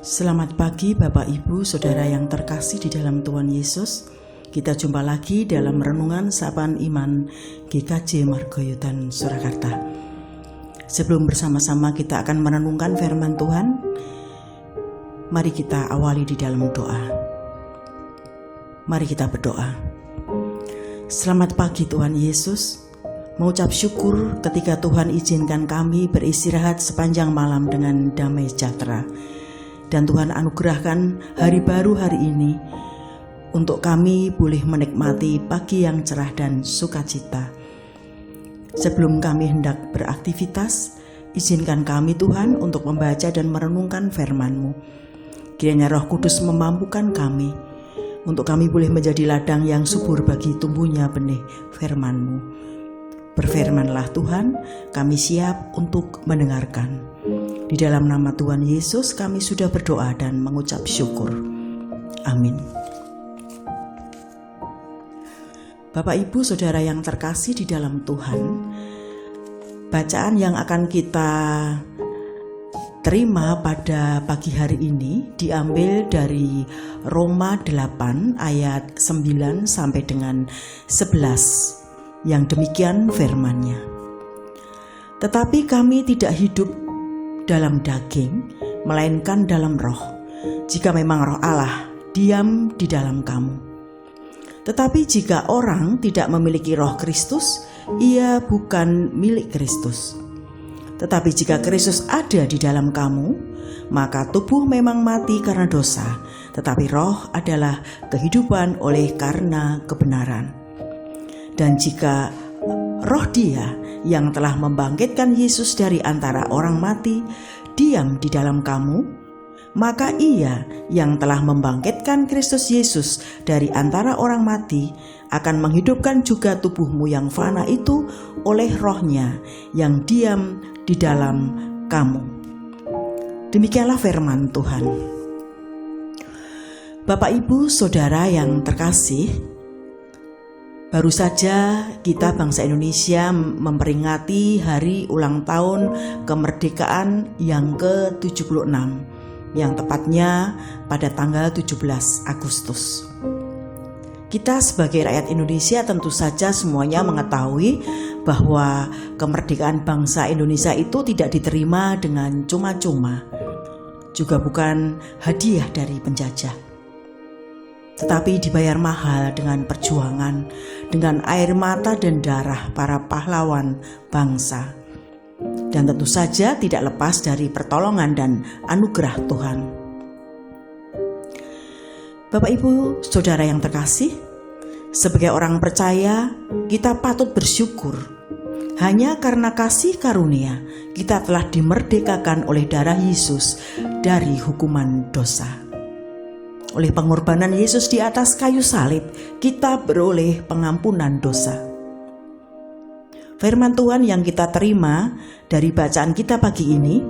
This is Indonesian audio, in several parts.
Selamat pagi Bapak Ibu Saudara yang terkasih di dalam Tuhan Yesus. Kita jumpa lagi dalam Renungan Sapaan Iman GKJ Margoyodan Surakarta. Sebelum bersama-sama kita akan merenungkan firman Tuhan, mari kita awali di dalam doa. Mari kita berdoa. Selamat pagi Tuhan Yesus. Mengucap syukur ketika Tuhan izinkan kami beristirahat sepanjang malam dengan damai sejahtera. Dan Tuhan anugerahkan hari baru hari ini untuk kami boleh menikmati pagi yang cerah dan sukacita. Sebelum kami hendak beraktivitas, izinkan kami Tuhan untuk membaca dan merenungkan firman-Mu. Kiranya Roh Kudus memampukan kami untuk kami boleh menjadi ladang yang subur bagi tumbuhnya benih firman-Mu. Berfirmanlah Tuhan, kami siap untuk mendengarkan. Di dalam nama Tuhan Yesus kami sudah berdoa dan mengucap syukur. Amin. Bapak Ibu Saudara yang terkasih di dalam Tuhan, bacaan yang akan kita terima pada pagi hari ini diambil dari Roma 8 ayat 9 sampai dengan 11, yang demikian firman-Nya. Tetapi kami tidak hidup dalam daging, melainkan dalam roh, jika memang roh Allah diam di dalam kamu. Tetapi jika orang tidak memiliki roh Kristus, ia bukan milik Kristus. Tetapi jika Kristus ada di dalam kamu, maka tubuh memang mati karena dosa, tetapi roh adalah kehidupan oleh karena kebenaran. Dan jika roh Dia yang telah membangkitkan Yesus dari antara orang mati diam di dalam kamu, maka Ia yang telah membangkitkan Kristus Yesus dari antara orang mati akan menghidupkan juga tubuhmu yang fana itu oleh Roh-Nya yang diam di dalam kamu. Demikianlah firman Tuhan. Bapak Ibu Saudara yang terkasih, baru saja kita bangsa Indonesia memperingati hari ulang tahun kemerdekaan yang ke-76, yang tepatnya pada tanggal 17 Agustus. Kita sebagai rakyat Indonesia tentu saja semuanya mengetahui bahwa kemerdekaan bangsa Indonesia itu tidak diterima dengan cuma-cuma, juga bukan hadiah dari penjajah, tetapi dibayar mahal dengan perjuangan, dengan air mata dan darah para pahlawan bangsa. Dan tentu saja tidak lepas dari pertolongan dan anugerah Tuhan. Bapak Ibu Saudara yang terkasih, sebagai orang percaya kita patut bersyukur. Hanya karena kasih karunia kita telah dimerdekakan oleh darah Yesus dari hukuman dosa. Oleh pengorbanan Yesus di atas kayu salib, kita beroleh pengampunan dosa. Firman Tuhan yang kita terima dari bacaan kita pagi ini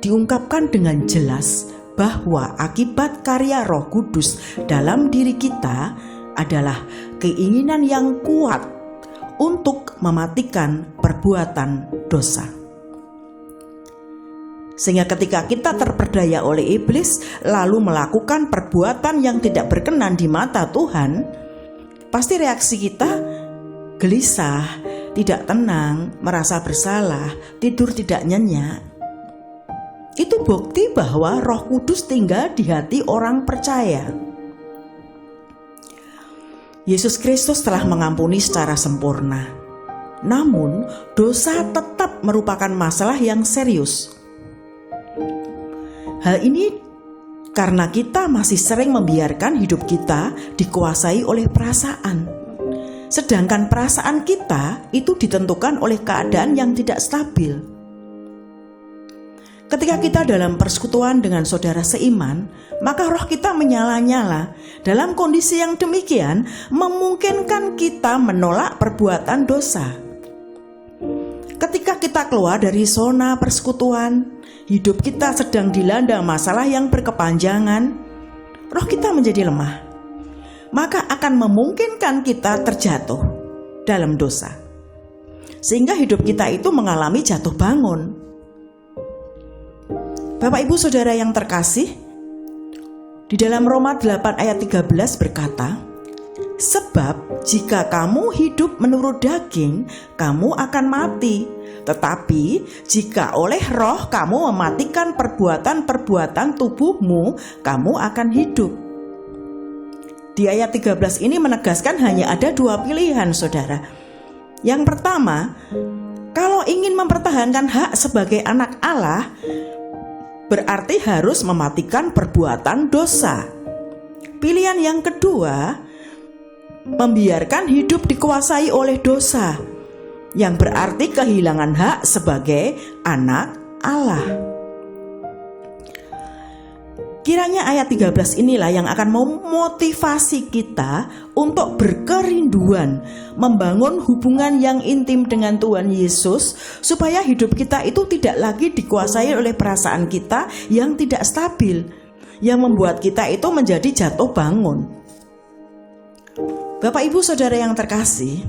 diungkapkan dengan jelas bahwa akibat karya Roh Kudus dalam diri kita adalah keinginan yang kuat untuk mematikan perbuatan dosa. Sehingga ketika kita terperdaya oleh iblis lalu melakukan perbuatan yang tidak berkenan di mata Tuhan, pasti reaksi kita gelisah, tidak tenang, merasa bersalah, tidur tidak nyenyak. Itu bukti bahwa Roh Kudus tinggal di hati orang percaya. Yesus Kristus telah mengampuni secara sempurna. Namun, dosa tetap merupakan masalah yang serius. Hal ini karena kita masih sering membiarkan hidup kita dikuasai oleh perasaan. Sedangkan perasaan kita itu ditentukan oleh keadaan yang tidak stabil. Ketika kita dalam persekutuan dengan saudara seiman, maka roh kita menyala-nyala. Dalam kondisi yang demikian, memungkinkan kita menolak perbuatan dosa. Ketika kita keluar dari zona persekutuan, hidup kita sedang dilanda masalah yang berkepanjangan, roh kita menjadi lemah, maka akan memungkinkan kita terjatuh dalam dosa. sehingga hidup kita itu mengalami jatuh bangun. Bapak Ibu Saudara yang terkasih, di dalam Roma 8 ayat 13 berkata, sebab jika kamu hidup menurut daging, kamu akan mati. Tetapi jika oleh roh kamu mematikan perbuatan-perbuatan tubuhmu, kamu akan hidup. Di ayat 13 ini menegaskan hanya ada dua pilihan, saudara. Yang pertama, kalau ingin mempertahankan hak sebagai anak Allah, berarti harus mematikan perbuatan dosa. Pilihan yang kedua, membiarkan hidup dikuasai oleh dosa, yang berarti kehilangan hak sebagai anak Allah. Kiranya ayat 13 inilah yang akan memotivasi kita untuk berkerinduan membangun hubungan yang intim dengan Tuhan Yesus, supaya hidup kita itu tidak lagi dikuasai oleh perasaan kita yang tidak stabil, yang membuat kita itu menjadi jatuh bangun. Bapak Ibu Saudara yang terkasih,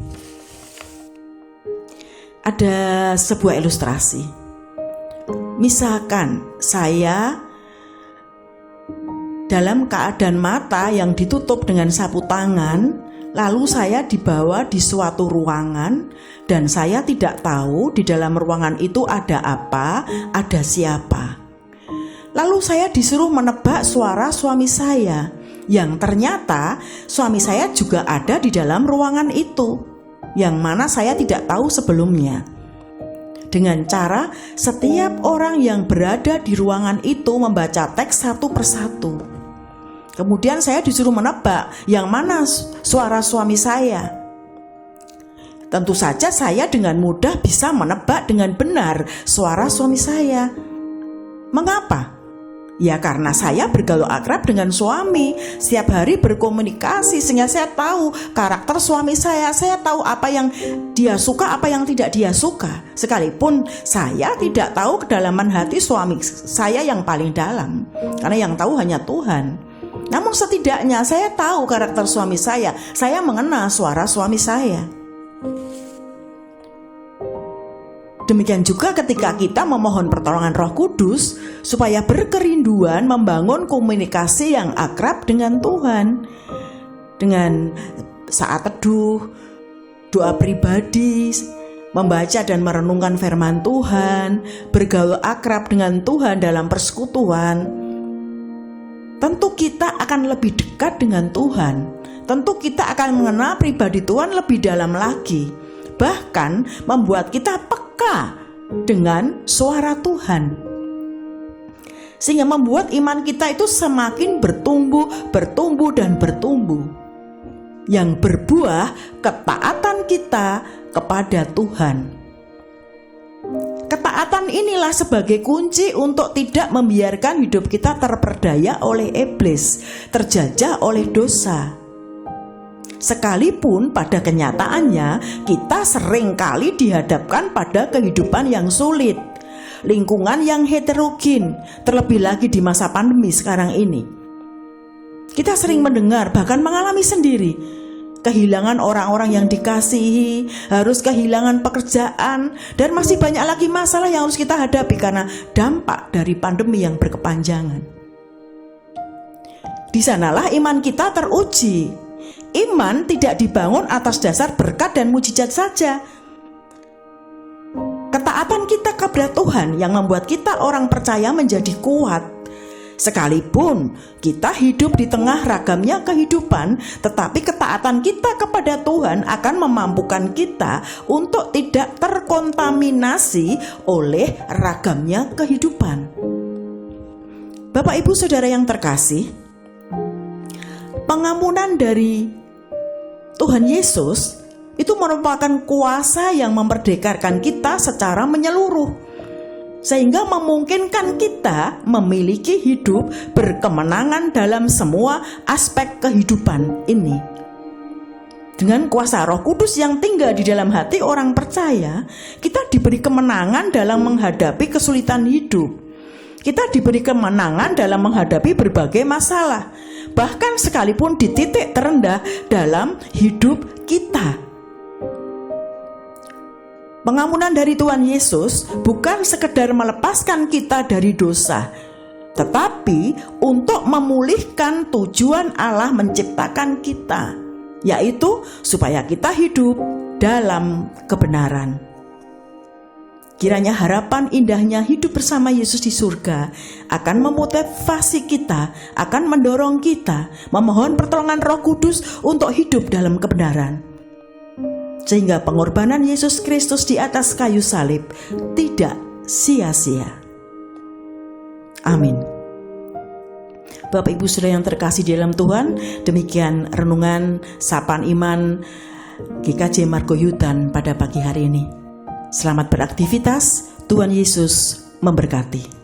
ada sebuah ilustrasi. Misalkan saya dalam keadaan mata yang ditutup dengan sapu tangan, lalu saya dibawa di suatu ruangan dan saya tidak tahu di dalam ruangan itu ada apa, ada siapa. Lalu saya disuruh menebak suara suami saya, yang ternyata suami saya juga ada di dalam ruangan itu, yang mana saya tidak tahu sebelumnya. Dengan cara setiap orang yang berada di ruangan itu membaca teks satu persatu. Kemudian saya disuruh menebak yang mana suara suami saya. Tentu saja saya dengan mudah bisa menebak dengan benar suara suami saya. Mengapa? Ya karena saya bergaul akrab dengan suami, setiap hari berkomunikasi, sehingga saya tahu karakter suami saya tahu apa yang dia suka, apa yang tidak dia suka. Sekalipun saya tidak tahu kedalaman hati suami saya yang paling dalam, karena yang tahu hanya Tuhan. Namun setidaknya saya tahu karakter suami saya mengenal suara suami saya. Demikian juga ketika kita memohon pertolongan Roh Kudus supaya berkerinduan membangun komunikasi yang akrab dengan Tuhan. Dengan saat teduh, doa pribadi, membaca dan merenungkan firman Tuhan, bergaul akrab dengan Tuhan dalam persekutuan, tentu kita akan lebih dekat dengan Tuhan. Tentu kita akan mengenal pribadi Tuhan lebih dalam lagi. Bahkan membuat kita peka dengan suara Tuhan, sehingga membuat iman kita itu semakin bertumbuh dan bertumbuh, yang berbuah ketaatan kita kepada Tuhan. Ketaatan inilah sebagai kunci untuk tidak membiarkan hidup kita terperdaya oleh iblis, terjajah oleh dosa. Sekalipun pada kenyataannya kita seringkali dihadapkan pada kehidupan yang sulit, lingkungan yang heterogen, terlebih lagi di masa pandemi sekarang ini. Kita sering mendengar, bahkan mengalami sendiri, kehilangan orang-orang yang dikasihi, harus kehilangan pekerjaan, dan masih banyak lagi masalah yang harus kita hadapi karena dampak dari pandemi yang berkepanjangan. Di sanalah iman kita teruji. Iman tidak dibangun atas dasar berkat dan mujizat saja. Ketaatan kita kepada Tuhan yang membuat kita orang percaya menjadi kuat. Sekalipun kita hidup di tengah ragamnya kehidupan, tetapi ketaatan kita kepada Tuhan akan memampukan kita untuk tidak terkontaminasi oleh ragamnya kehidupan. Bapak Ibu Saudara yang terkasih, pengampunan dari Tuhan Yesus itu merupakan kuasa yang memperdekakan kita secara menyeluruh, sehingga memungkinkan kita memiliki hidup berkemenangan dalam semua aspek kehidupan ini. Dengan kuasa Roh Kudus yang tinggal di dalam hati orang percaya, kita diberi kemenangan dalam menghadapi kesulitan hidup. Kita diberi kemenangan dalam menghadapi berbagai masalah, bahkan sekalipun di titik terendah dalam hidup kita. Pengampunan dari Tuhan Yesus bukan sekedar melepaskan kita dari dosa, tetapi untuk memulihkan tujuan Allah menciptakan kita, yaitu supaya kita hidup dalam kebenaran. Kiranya harapan indahnya hidup bersama Yesus di surga akan memotivasi kita, akan mendorong kita memohon pertolongan Roh Kudus untuk hidup dalam kebenaran, sehingga pengorbanan Yesus Kristus di atas kayu salib tidak sia-sia. Amin. Bapak Ibu Saudara yang terkasih di dalam Tuhan, demikian renungan Sapaan Iman GKJ Margoyudan pada pagi hari ini. Selamat beraktivitas, Tuhan Yesus memberkati.